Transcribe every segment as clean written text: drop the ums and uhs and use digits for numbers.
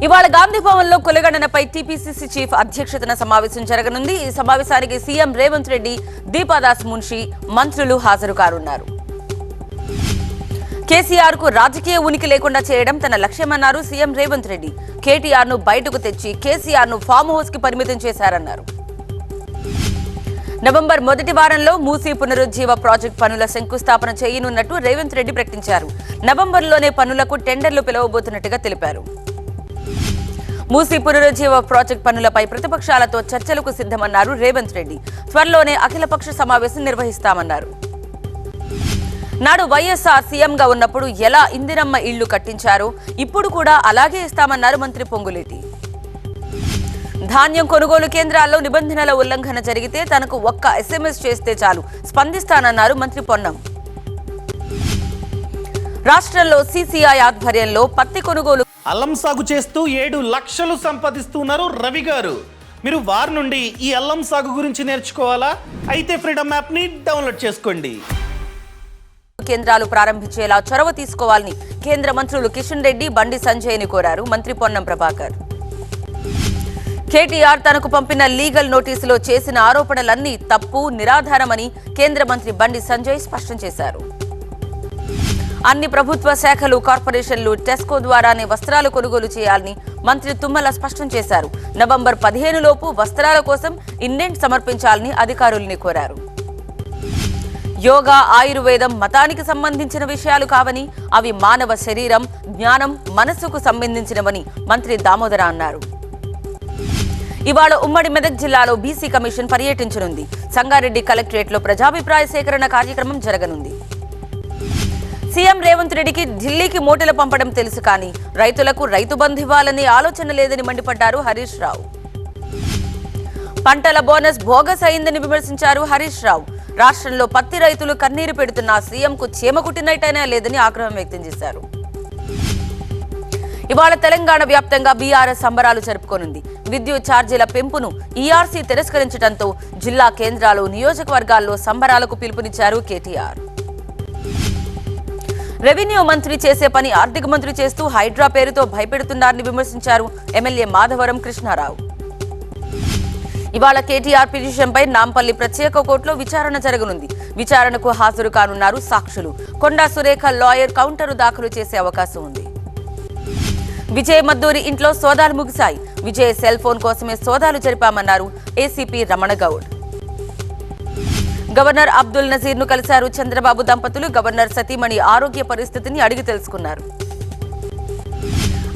ఇవాళ గాంధీ భవన్ లో కులగణనపై TPCC chief అధ్యక్షతన సమావేశం జరగనుంది। ఈ సమావేశానికి సీఎం రేవంత్ రెడ్డి, దీపాదాస్ మున్షి మంత్రులు హాజరు కానున్నారు। కేసీఆర్ కు రాజకీయ ఉనికి లేకుండా చేయడం తన లక్ష్యమన్నారు సీఎం రేవంత్ రెడ్డి। కేటీఆర్ ను బయటకు తెచ్చి కేసీఆర్ ను ఫామ్ హౌస్ కి పరిమితం చేశారన్నారు। నవంబర్ మొదటి వారంలో మూసీ పునరుజ్జీవ ప్రాజెక్టు పనుల శంకుస్థాపన చేయనున్నట్టు రేవంత్ రెడ్డి ప్రకటించారు। నవంబర్లోనే పనులకు టెండర్లు పిలువబోతున్నట్టుగా తెలిపారు। మూసీ పునరుజ్జీవ ప్రాజెక్టు పనులపై ప్రతిపక్షాలతో చర్చలకు సిద్ధమన్నారు రేవంత్ రెడ్డి। త్వరలోనే అఖిలపక్ష సమావేశం నిర్వహిస్తామన్నారు। నాడు వైఎస్ఆర్ సీఎంగా ఉన్నప్పుడు ఎలా ఇందిరమ్మ ఇళ్లు కట్టించారో ఇప్పుడు కూడా అలాగే ఇస్తామన్నారు మంత్రి పొంగులేటి। ధాన్యం కొనుగోలు కేంద్రాల్లో నిబంధనల ఉల్లంఘన జరిగితే తనకు ఒక్క ఎస్ఎంఎస్ చేస్తే చాలు స్పందిస్తానన్నారు మంత్రి పొన్నం। రాష్ట్రంలో సీసీఐ ఆధ్వర్యంలో పత్తి కొనుగోలు అల్లం సాగు చేస్తూ 7 లక్షలు సంపాదిస్తున్నారు రవి గారు। మీరు వారి నుండి ఈ అల్లం సాగు గురించి నేర్చుకోవాలా? అయితే ఫ్రీడమ్ యాప్ ని డౌన్లోడ్ చేసుకోండి। కేంద్రాలు ప్రారంభించేలా చొరవ తీసుకోవాలని కేంద్ర మంత్రులు కిషన్ రెడ్డి, బండి సంజయ్ని కోరారు మంత్రి పొన్నం ప్రభాకర్। కేటీఆర్ తనకు పంపిన లీగల్ నోటీసులో చేసిన ఆరోపణలన్నీ తప్పు, నిరాధారమని కేంద్ర మంత్రి బండి సంజయ్ స్పష్టం చేశారు। అన్ని ప్రభుత్వ శాఖలు, కార్పొరేషన్లు టెస్కో ద్వారానే వస్త్రాలు కొనుగోలు చేయాలని మంత్రి తుమ్మల స్పష్టం చేశారు। నవంబర్ 15 లోపు వస్త్రాల కోసం ఇండెంట్ సమర్పించాలని అధికారుల్ని కోరారు। యోగా, ఆయుర్వేదం మతానికి సంబంధించిన విషయాలు కావని, అవి మానవ శరీరం, జ్ఞానం, మనస్సుకు సంబంధించినవని మంత్రి దామోదర అన్నారు। ఇవాళ ఉమ్మడి మెదక్ జిల్లాలో బీసీ కమిషన్ పర్యటించనుంది। సంగారెడ్డి కలెక్టరేట్లో ప్రజాభిప్రాయ సేకరణ కార్యక్రమం జరగనుంది। సీఎం రేవంత్ రెడ్డికి ఢిల్లీకి మూటలు పంపడం తెలుసు కానీ రైతులకు రైతు బంధు ఇవ్వాలనే ఆలోచన లేదని మండిపడ్డారు హరీష్ రావు। పంటల బోనస్ బోగస్ అయిందని విమర్శించారు హరీష్ రావు। రాష్ట్రంలో పత్తి రైతులు కన్నీరు పెడుతున్నా సీఎంకు చీమ కుట్టినట్టయినా లేదని ఆగ్రహం వ్యక్తం చేశారు। ఇవాళ తెలంగాణ వ్యాప్తంగా బీఆర్ఎస్ సంబరాలు జరుపుకోనుంది। విద్యుత్ ఛార్జీల పెంపును ఈఆర్సీ తిరస్కరించడంతో జిల్లా కేంద్రాలు, నియోజకవర్గాల్లో సంబరాలకు పిలుపునిచ్చారు కేటీఆర్। రెవెన్యూ మంత్రి చేసే పని ఆర్థిక మంత్రి చేస్తూ హైడ్రా పేరుతో భయపెడుతున్నారని విమర్శించారు ఎమ్మెల్యే మాధవరం కృష్ణారావు। ఇవాళ కేటీఆర్ పిటిషన్పై నాంపల్లి ప్రత్యేక కోర్టులో విచారణ జరగనుంది। విచారణకు హాజరు కానున్నారు సాక్షులు। కొండా సురేఖ లాయర్ కౌంటరు దాఖలు చేసే అవకాశం ఉంది। విజయ్ మద్దూరి ఇంట్లో సోదాలు ముగిశాయి। విజయ్ సెల్ ఫోన్ కోసమే సోదాలు జరిపామన్నారు ఏసీపీ రమణగౌడ్। గవర్నర్ అబ్దుల్ నజీర్ ను కలిశారు చంద్రబాబు దంపతులు। గవర్నర్ సతీమణి ఆరోగ్య పరిస్థితిని అడిగి తెలుసుకున్నారు।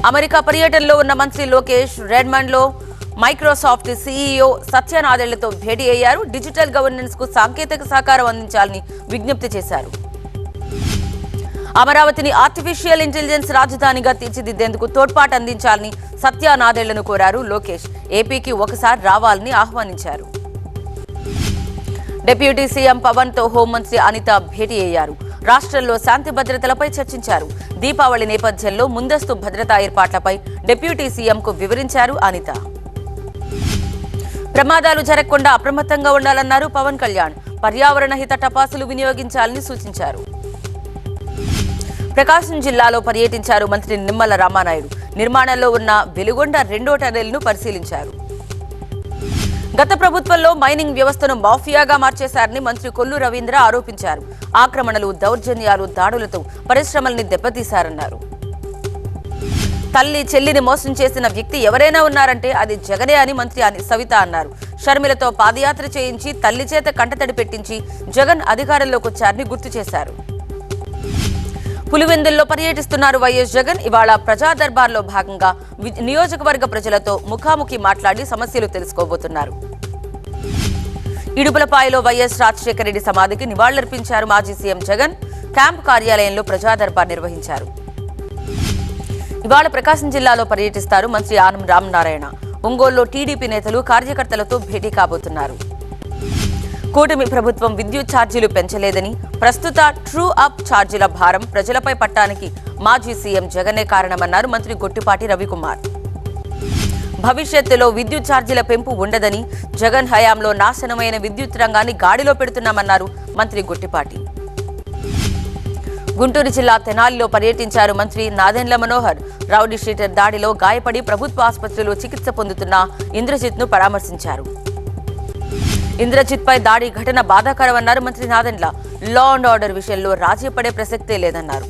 అమెరికా పర్యటనలో ఉన్న మంత్రి లోకేష్ రెడ్మండ్ లో మైక్రోసాఫ్ట్ సీఈఓ సత్య నాదెళ్లతో భేటీ అయ్యారు। డిజిటల్ గవర్నెన్స్ కు సాంకేతిక సహకారం అందించాలని విజ్ఞప్తి చేశారు। అమరావతిని ఆర్టిఫిషియల్ ఇంటెలిజెన్స్ రాజధానిగా తీర్చిదిద్దేందుకు తోడ్పాటు అందించాలని సత్య నాదెళ్లను కోరారు లోకేష్। ఏపీకి ఒకసారి రావాలని ఆహ్వానించారు। డిప్యూటీ సీఎం పవన్ తో హోంమంత్రి అనిత భేటీ అయ్యారు। రాష్ట్రంలో శాంతి భద్రతలపై చర్చించారు। దీపావళి నేపథ్యంలో ముందస్తు భద్రతా ఏర్పాట్లపై డిప్యూటీ సీఎంకు వివరించారు అనిత। ప్రమాదాలు జరగకుండా అప్రమత్తంగా ఉండాలన్నారు పవన్ కళ్యాణ్। పర్యావరణ హిత టపాసులు వినియోగించాలని సూచించారు। ప్రకాశం జిల్లాలో పర్యటించారు మంత్రి నిమ్మల రామానాయుడు। నిర్మాణంలో ఉన్న వెలుగొండ 2వ టనెల్ను పరిశీలించారు। గత ప్రభుత్వంలో మైనింగ్ వ్యవస్థను మాఫియాగా మార్చేశారని మంత్రి కొల్లు రవీంద్ర ఆరోపించారు। ఆక్రమణలు, దౌర్జన్యాలు, దాడులతో పరిశ్రమల్ని దెబ్బతీశారన్నారు। తల్లి, చెల్లిని మోసం చేసిన వ్యక్తి ఎవరైనా ఉన్నారంటే అది జగనే అని మంత్రి సవిత అన్నారు। షర్మిలతో పాదయాత్ర చేయించి తల్లి చేత కంటతడి పెట్టించి జగన్ అధికారంలోకి వచ్చారని గుర్తు చేశారు। పులివెందుల్లో పర్యటిస్తున్నారు వైఎస్ జగన్। ఇవాళ ప్రజా దర్బార్లో భాగంగా నియోజకవర్గ ప్రజలతో ముఖాముఖి మాట్లాడి సమస్యలు తెలుసుకోబోతున్నారు। ఇడుపులపాయలో వైఎస్ రాజశేఖర రెడ్డి సమాధికి నివాళులర్పించారు మాజీ సీఎం జగన్। క్యాంప్ కార్యాలయంలో ప్రజా దర్బార్ నిర్వహించారు। ఇవాళ ప్రకాశం జిల్లాలో పర్యటిస్తారు మంత్రి ఆనం రామనారాయణ। ఒంగోలులో టీడీపీ నేతలు, కార్యకర్తలతో భేటీ కాబోతున్నారు। కూటమి ప్రభుత్వం విద్యుత్ ఛార్జీలు పెంచలేదని, ప్రస్తుత ట్రూ అప్ ఛార్జీల భారం ప్రజలపై పట్టానికి మాజీ సీఎం జగనే కారణమన్నారు మంత్రి గొట్టిపాటి రవికుమార్। భవిష్యత్తులో విద్యుత్ ఛార్జీల పెంపు ఉండదని, జగన్ హయాంలో నాశనమైన విద్యుత్ రంగాన్ని గాడిలో పెడుతున్నామన్నారు మంత్రి గొట్టిపాటి। గుంటూరు జిల్లా తెనాలిలో పర్యటించారు మంత్రి నాదెండ్ల మనోహర్. రౌడీ షీటర్ దాడిలో గాయపడి ప్రభుత్వ ఆసుపత్రిలో చికిత్స పొందుతున్న ఇంద్రజిత్ ను పరామర్శించారు. ఇంద్రజిత్ పై దాడి ఘటన బాధాకరమన్నారు మంత్రి నాదెండ్ల. లా అండ్ ఆర్డర్ విషయంలో రాజీ పడే ప్రసక్తే లేదన్నారు.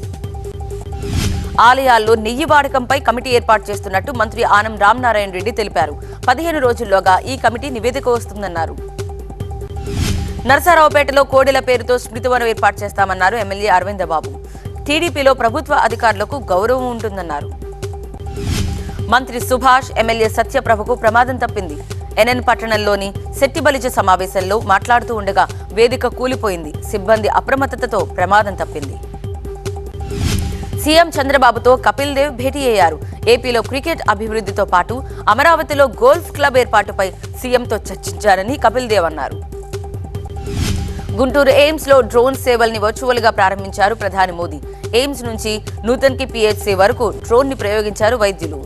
ఆలయాల్లో నెయ్యి వాడకంపై కమిటీ ఏర్పాటు చేస్తున్నట్టు మంత్రి ఆనం రామనారాయణ రెడ్డి తెలిపారు. 15 రోజుల్లోగా ఈ కమిటీ నివేదిక వస్తుందన్నారు. నరసరావుపేటలో కోడెల పేరుతో స్మృతివనం ఏర్పాటు చేస్తామన్నారు ఎమ్మెల్యే అరవిందబాబు. టీడీపీలో ప్రభుత్వ అధికారులకు గౌరవం ఉంటుందన్నారు. మంత్రి సుభాష్, ఎమ్మెల్యే సత్యప్రభకు ప్రమాదం తప్పింది. ఎన్ఎన్ పట్టణంలోని శెట్టిబలిజ సమావేశంలో మాట్లాడుతూ ఉండగా వేదిక కూలిపోయింది. సిబ్బంది అప్రమత్తతతో ప్రమాదం తప్పింది. సీఎం చంద్రబాబుతో కపిల్ దేవ్ భేటీ అయ్యారు. ఏపీలో క్రికెట్ అభివృద్ధితో పాటు అమరావతిలో గోల్ఫ్ క్లబ్ ఏర్పాటుపై సీఎంతో చర్చించారని కపిల్ దేవ్ అన్నారు. గుంటూరు ఎయిమ్స్ లో డ్రోన్ సేవల్ని వర్చువల్ గా ప్రారంభించారు ప్రధాని మోదీ. ఎయిమ్స్ నుంచి నూతన్ కి పిహెచ్సి వరకు డ్రోన్ ని ప్రయోగించారు వైద్యులు.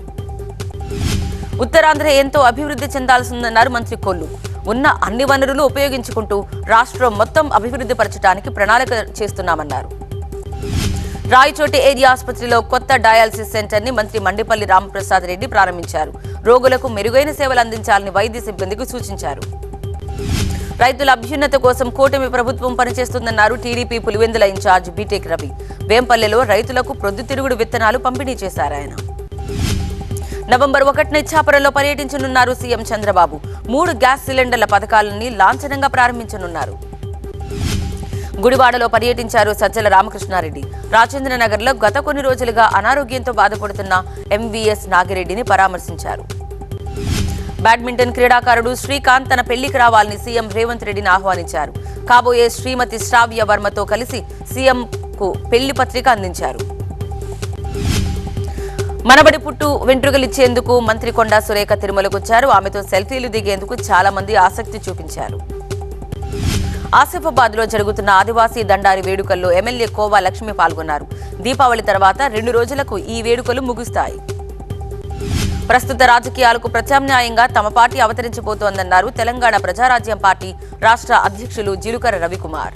ఉత్తరాంధ్ర ఎంతో అభివృద్ధి చెందాల్సిందన్నారు మంత్రి కొల్లు. ఉన్న అన్ని వనరులు ఉపయోగించుకుంటూ రాష్ట్రం మొత్తం అభివృద్ధి పరచడానికి ప్రణాళిక చేస్తున్నామన్నారు. రాయచోటి ఏరియా ఆసుపత్రిలో కొత్త డయాలసిస్ సెంటర్ ని మంత్రి మండిపల్లి రామప్రసాద్ రెడ్డి ప్రారంభించారు. రోగులకు మెరుగైన సేవలు అందించాలని వైద్య సిబ్బందికి సూచించారు. రైతుల అభ్యున్నత కోసం కూటమి ప్రభుత్వం పనిచేస్తుందన్నారు TDP Pulivendula incharge BTech Ravi. వేంపల్లెలో రైతులకు ప్రొద్దుతిరుగుడు విత్తనాలు పంపిణీ చేశారాయన. నవంబర్ 1న ఇచ్చాపురంలో పర్యటించనున్నారు సీఎం చంద్రబాబు. 3 గ్యాస్ సిలిండర్ల పథకాలని లాంఛనంగా ప్రారంభించనున్నారు. గుడివాడలో పర్యటించారు సజ్జల రామకృష్ణారెడ్డి. రాజేంద్రనగర్లో గత కొన్ని రోజులుగా అనారోగ్యంతో బాధపడుతున్న ఎంవీఎస్ నాగిరెడ్డిని పరామర్శించారు. బ్యాడ్మింటన్ క్రీడాకారుడు శ్రీకాంత్ తన పెళ్లికి రావాలని సీఎం రేవంత్ రెడ్డిని ఆహ్వానించారు. కాబోయే శ్రీమతి శ్రావ్య వర్మతో కలిసి సీఎం కు పెళ్లి పత్రిక అందించారు. మనబడి పుట్టు వెంట్రుకలిచ్చేందుకు మంత్రి కొండా సురేఖ తిరుమలకు వచ్చారు. ఆమెతో సెల్ఫీలు దిగేందుకు చాలా మంది ఆసక్తి చూపించారు. ఆసిఫాబాద్ లో జరుగుతున్న ఆదివాసీ దండారి వేడుకల్లో ఎమ్మెల్యే కోవా లక్ష్మి పాల్గొన్నారు. దీపావళి తర్వాత 2 రోజులకు ఈ వేడుకలు ముగుస్తాయి. ప్రస్తుత రాజకీయాలకు ప్రత్యామ్నాయంగా తమ పార్టీ అవతరించబోతోందన్నారు తెలంగాణ ప్రజారాజ్యం పార్టీ రాష్ట్ర అధ్యక్షులు జిలుకర రవికుమార్.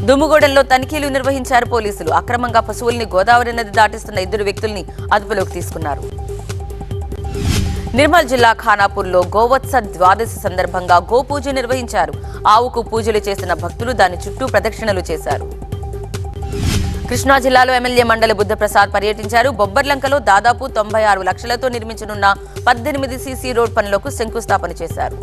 దుమ్ముగూడెంలో తనిఖీలు నిర్వహించారు పోలీసులు. అక్రమంగా పశువుల్ని గోదావరి నది దాటిస్తున్న 2 వ్యక్తుల్ని అదుపులోకి తీసుకున్నారు. నిర్మల్ జిల్లా ఖానాపూర్లో గోవత్స ద్వాదశి సందర్భంగా గోపూజ నిర్వహించారు. ఆవుకు పూజలు చేసిన భక్తులు దాని చుట్టూ ప్రదక్షిణలు చేశారు. కృష్ణా జిల్లాలో ఎమ్మెల్యే మండలి బుద్ధప్రసాద్ పర్యటించారు. బొబ్బర్లంకలో దాదాపు 96 లక్షలతో నిర్మించనున్న 18 సీసీ రోడ్ పనులకు శంకుస్థాపన చేశారు.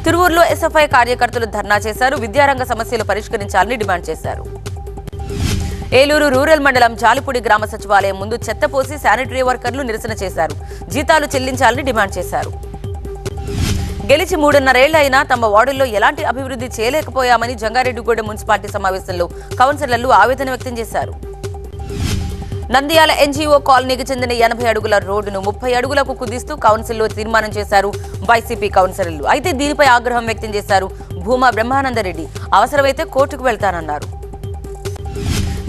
తిరువూరులో ఎస్ఎఫ్ఐ కార్యకర్తలు ధర్నా చేశారు. విద్యారంగ సమస్యలు పరిష్కరించాలని డిమాండ్ చేశారు. ఏలూరు రూరల్ మండలం జాలిపూడి గ్రామ సచివాలయం ముందు చెత్త పోసి శానిటరీ వర్కర్లు నిరసన చేశారు. జీతాలు చెల్లించాలని డిమాండ్ చేశారు. గెలిచి 3.5 ఏళ్లు అయినా తమ వార్డుల్లో ఎలాంటి అభివృద్ధి చేయలేకపోయామని జంగారెడ్డిగూడెం మున్సిపాలిటీ సమావేశంలో కౌన్సిలర్లు ఆవేదన వ్యక్తం చేశారు. నంద్యాల ఎన్జీఓ కాలనీకి చెందిన 80 అడుగుల రోడ్డును 30 అడుగులకు కుదిస్తూ కౌన్సిల్లో తీర్మానం చేశారు వైసీపీ కౌన్సిలర్లు. అయితే దీనిపై ఆగ్రహం వ్యక్తం చేశారు భూమా బ్రహ్మానందరెడ్డి. అవసరమైతే కోర్టుకు వెళ్తానన్నారు.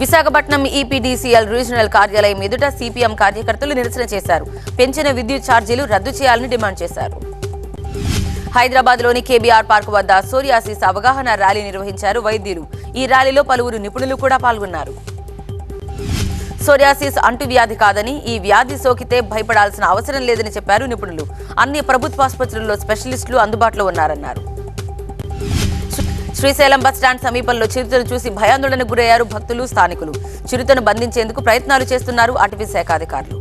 విశాఖపట్నం ఈపీడీసీఎల్ రీజనల్ కార్యాలయం ఎదుట సిపిఎం కార్యకర్తలు నిరసన చేశారు. పెంచిన విద్యుత్ ఛార్జీలు రద్దు చేయాలని డిమాండ్ చేశారు. హైదరాబాద్ లోని కేబీఆర్ పార్క్ వద్ద సోరియాసిస్ అవగాహన ర్యాలీ నిర్వహించారు వైద్యులు. ఈ ర్యాలీలో పలువురు నిపుణులు కూడా పాల్గొన్నారు. సోరియాసిస్ అంటువ్యాధి కాదని, ఈ వ్యాధి సోకితే భయపడాల్సిన అవసరం లేదని చెప్పారు నిపుణులు. అన్ని ప్రభుత్వ ఆసుపత్రుల్లో స్పెషలిస్టులు అందుబాటులో ఉన్నారన్నారు. శ్రీశైలం బస్టాండ్ సమీపంలో చిరుతను చూసి భయాందోళనకు గురయ్యారు భక్తులు, స్థానికులు. చిరుతను బంధించేందుకు ప్రయత్నాలు చేస్తున్నారు అటవీ శాఖ అధికారులు.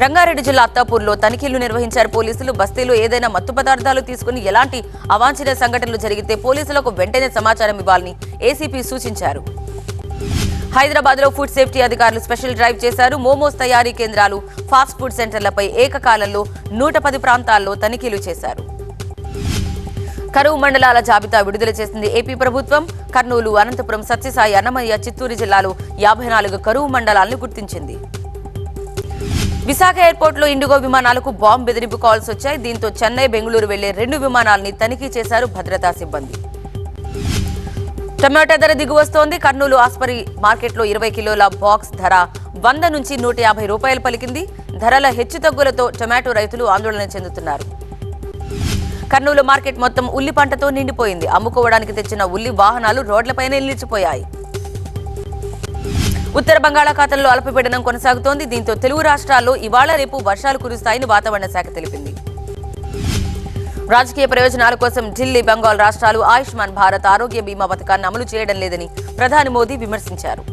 రంగారెడ్డి జిల్లా అత్తాపూర్లో తనిఖీలు నిర్వహించారు పోలీసులు. బస్తీలో ఏదైనా మత్తు పదార్థాలు తీసుకుని ఎలాంటి అవాంఛనీయ సంఘటనలు జరిగితే పోలీసులకు వెంటనే సమాచారం ఇవ్వాలని ఏసీపీ సూచించారు. హైదరాబాద్ లో ఫుడ్ సేఫ్టీ అధికారులు స్పెషల్ డ్రైవ్ చేశారు. మోమోస్ తయారీ కేంద్రాలు, ఫాస్ట్ ఫుడ్ సెంటర్లపై ఏకకాలంలో 110 ప్రాంతాల్లో తనిఖీలు చేశారు. కరువు మండలాల జాబితా విడుదల చేసింది ఏపీ ప్రభుత్వం. కర్నూలు, అనంతపురం, సత్యసాయి, అన్నమయ్య, చిత్తూరు జిల్లాలో 54 కరువు మండలాలను గుర్తించింది. విశాఖ ఎయిర్పోర్ట్ లో ఇండిగో విమానాలకు బాంబు బెదిరింపు కాల్స్ వచ్చాయి. దీంతో చెన్నై, బెంగళూరు వెళ్లే 2 విమానాలని తనిఖీ చేశారు భద్రతా సిబ్బంది. టమాటా ధర దిగువస్తోంది. కర్నూలు ఆస్పరి మార్కెట్లో 20 కిలోల బాక్స్ ధర 100 నుంచి 150 రూపాయలు పలికింది. ధరల హెచ్చుతగ్గులతో టమాటో రైతులు ఆందోళన చెందుతున్నారు. కర్నూలు మార్కెట్ మొత్తం ఉల్లి పంటతో నిండిపోయింది. అమ్ముకోవడానికి తెచ్చిన ఉల్లి వాహనాలు రోడ్లపైనే నిలిచిపోయాయి. ఉత్తర బంగాళాఖాతంలో అల్పపీడనం కొనసాగుతోంది. దీంతో తెలుగు రాష్ట్రాల్లో ఇవాళ రేపు వర్షాలు కురుస్తాయని వాతావరణ శాఖ తెలిపింది. రాజకీయ ప్రయోజనాల కోసం ఢిల్లీ, బెంగాల్ రాష్ట్రాలు ఆయుష్మాన్ భారత్ ఆరోగ్య బీమా పథకాన్ని అమలు చేయడం లేదని ప్రధాని మోదీ విమర్శించారు.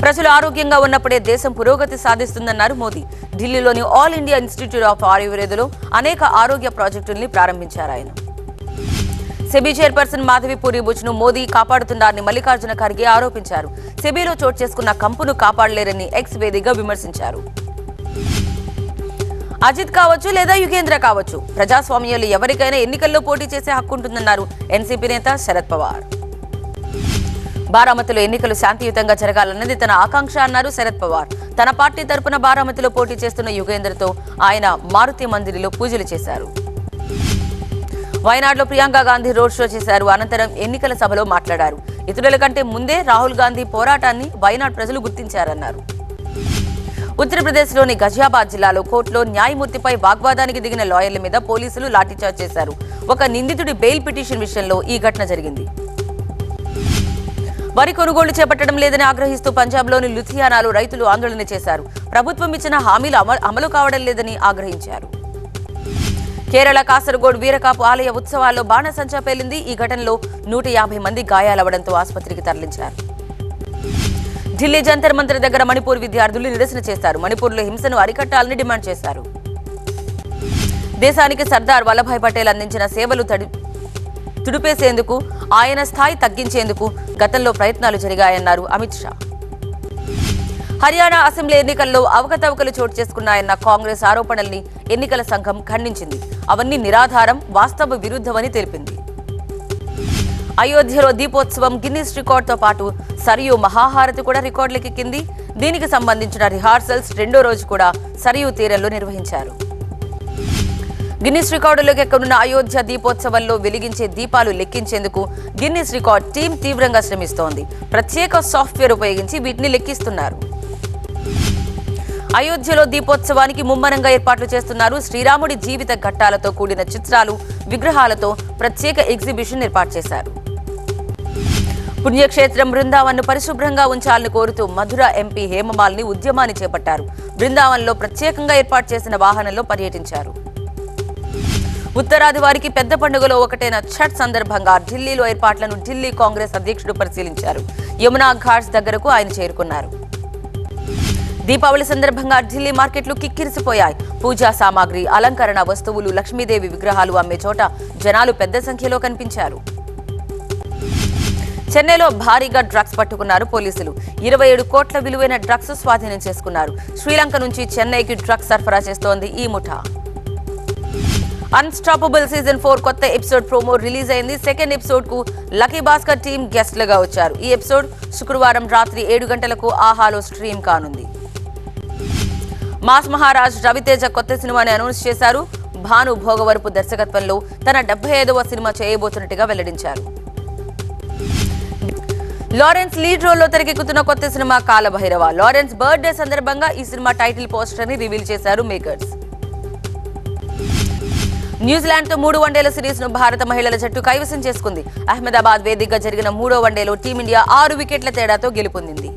ప్రజలు ఆరోగ్యంగా ఉన్నప్పుడే దేశం పురోగతి సాధిస్తుందన్నారు మోదీ. ఢిల్లీలోని ఆల్ ఇండియా ఇన్స్టిట్యూట్ ఆఫ్ ఆయుర్వేదలో అనేక ఆరోగ్య ప్రాజెక్టుల్ని ప్రారంభించారు ఆయన. సెబీ చైర్పర్సన్ మాధవి పూరీబుచ్ను మోదీ కాపాడుతున్నారని మల్లికార్జున ఖర్గే ఆరోపించారు. సెబీలో చోటు చేసుకున్న కంపును కాపాడలేరని ఎక్స్ వేదికగా విమర్శించారు. అజిత్ కావచ్చు లేదా యుగేంద్ర కావచ్చు, ప్రజాస్వామ్యంలో ఎవరికైనా ఎన్నికల్లో పోటీ చేసే హక్కు ఉంటుందన్నారు ఎన్సీపీ నేత శరద్ పవార్. బారామతిలో ఎన్నికలు శాంతియుతంగా జరగాలన్నది తన ఆకాంక్ష అన్నారు శరద్ పవార్. తన పార్టీ తరపున బారామతిలో పోటీ చేస్తున్న యుగేంద్రతో ఆయన మారుతి మందిరిలో పూజలు చేశారు. వయనాడులో ప్రియాంక గాంధీ రోడ్ షో చేశారు. అనంతరం ఎన్నికల సభలో మాట్లాడారు. ఇతరుల కంటే ముందే రాహుల్ గాంధీ పోరాటాన్ని వయనాడ్ ప్రజలు గుర్తించారన్నారు. ఉత్తరప్రదేశ్లోని గజియాబాద్ జిల్లాలో కోర్టులో న్యాయమూర్తిపై వాగ్వాదానికి దిగిన లాయర్ల మీద పోలీసులు లాఠీచార్జ్ చేశారు. ఒక నిందితుడి బెయిల్ పిటిషన్ విషయంలో ఈ ఘటన జరిగింది. వరి కొనుగోలు చేపట్టడం లేదని ఆగ్రహిస్తూ పంజాబ్లోని లుధియానాలో రైతులు ఆందోళన చేశారు. ప్రభుత్వం ఇచ్చిన హామీలు అమలు కావడం లేదని ఆగ్రహించారు. కేరళ కాసరగోడ్ వీరకాపు ఆలయ ఉత్సవాల్లో బాణసంచా పేలింది. ఈ ఘటనలో 150 మంది గాయాలవడంతో ఆసుపత్రికి తరలించారు. ఢిల్లీ జంతర్ మంతర్ దగ్గర మణిపూర్ విద్యార్థులు నిరసన చేశారు. మణిపూర్లో హింసను అరికట్టాలని డిమాండ్ చేశారు. దేశానికి సర్దార్ వల్లభాయ్ పటేల్ అందించిన సేవలు తుడిపేసేందుకు, ఆయన స్థాయి తగ్గించేందుకు గతంలో ప్రయత్నాలు జరిగాయన్నారు అమిత్ షా. హర్యానా అసెంబ్లీ ఎన్నికల్లో అవకతవకలు చోటు చేసుకున్నాయన్న కాంగ్రెస్ ఆరోపణల్ని ఎన్నికల సంఘం ఖండించింది. అవన్నీ నిరాధారం, వాస్తవ విరుద్ధమని తెలిపింది. అయోధ్యలో దీపోత్సవం గిన్నిస్ రికార్డుతో పాటు సరియు మహాహారతి కూడా రికార్డులకెక్కింది. దీనికి సంబంధించిన రిహార్సల్స్ రెండో రోజు కూడా సరియు తీరంలో నిర్వహించారు. గిన్నిస్ రికార్డులోకి ఎక్కడున్న అయోధ్య దీపోత్సవంలో వెలిగించే దీపాలు లెక్కించేందుకు గిన్నిస్ రికార్డ్ టీం తీవ్రంగా శ్రమిస్తోంది. ప్రత్యేక సాఫ్ట్వేర్ ఉపయోగించి వీటిని లెక్కిస్తున్నారు. అయోధ్యలో దీపోత్సవానికి ముమ్మరంగా ఏర్పాట్లు చేస్తున్నారు. శ్రీరాముడి జీవిత ఘట్టాలతో కూడిన చిత్రాలు, విగ్రహాలతో ప్రత్యేక ఎగ్జిబిషన్ ఏర్పాటు చేశారు. పుణ్యక్షేత్రం బృందావన్ను పరిశుభ్రంగా ఉంచాలని కోరుతూ మధుర ఎంపీ హేమమాలిని ఉద్యమాన్ని చేపట్టారు. బృందావన్లో ప్రత్యేకంగా ఏర్పాటు చేసిన వాహనంలో పర్యటించారు. ఉత్తరాది వారికి పెద్ద పండుగలో ఒకటైన ఛట్ సందర్భంగా ఢిల్లీలో ఏర్పాట్లను ఢిల్లీ కాంగ్రెస్ అధ్యక్షుడు పరిశీలించారు. యమునా ఘాట్స్ దగ్గరకు ఆయన చేరుకున్నారు. దీపావళి సందర్భంగా ఢిల్లీ మార్కెట్లు కిక్కిరిసిపోయాయి. పూజా సామాగ్రి, అలంకరణ వస్తువులు, లక్ష్మీదేవి విగ్రహాలు అమ్మే చోట జనాలు పెద్ద సంఖ్యలో కనిపించారు. చెన్నైలో భారీగా డ్రగ్స్ పట్టుకున్నారు పోలీసులు. 27 కోట్ల విలువైన డ్రగ్స్ స్వాధీనం చేసుకున్నారు. శ్రీలంక నుంచి చెన్నైకి డ్రగ్స్ సరఫరా చేస్తోంది ఈ ముఠా. అన్స్టాపబుల్ సీజన్ 4 కొత్త ఎపిసోడ్ ప్రోమో రిలీజ్ అయింది. సెకండ్ ఎపిసోడ్ కు లక్కీ భాస్కర్ టీం గెస్ట్లుగా వచ్చారు. ఈ ఎపిసోడ్ శుక్రవారం రాత్రి 7 గంటలకు ఆహాలో స్ట్రీమ్ కానుంది. మాస్ మహారాజ్ రవితేజ కొత్త సినిమాని అనౌన్స్ చేశారు. భాను భోగవరపు దర్శకత్వంలో తన 75వ సినిమా చేయబోతున్నట్టుగా వెల్లడించారు. లారెన్స్ లీడ్ రోల్లో తెరకెక్కుతున్న కొత్త సినిమా కాలభైరవ. లారెన్స్ బర్త్డే సందర్భంగా ఈ సినిమా టైటిల్ పోస్టర్ ని రివీల్ చేశారు మేకర్స్. న్యూజిలాండ్తో 3 వన్డేల సిరీస్ ను భారత మహిళల జట్టు కైవసం చేసుకుంది. అహ్మదాబాద్ వేదికగా జరిగిన 3వ వన్డేలో టీమిండియా 6 వికెట్ల తేడాతో గెలుపొందింది.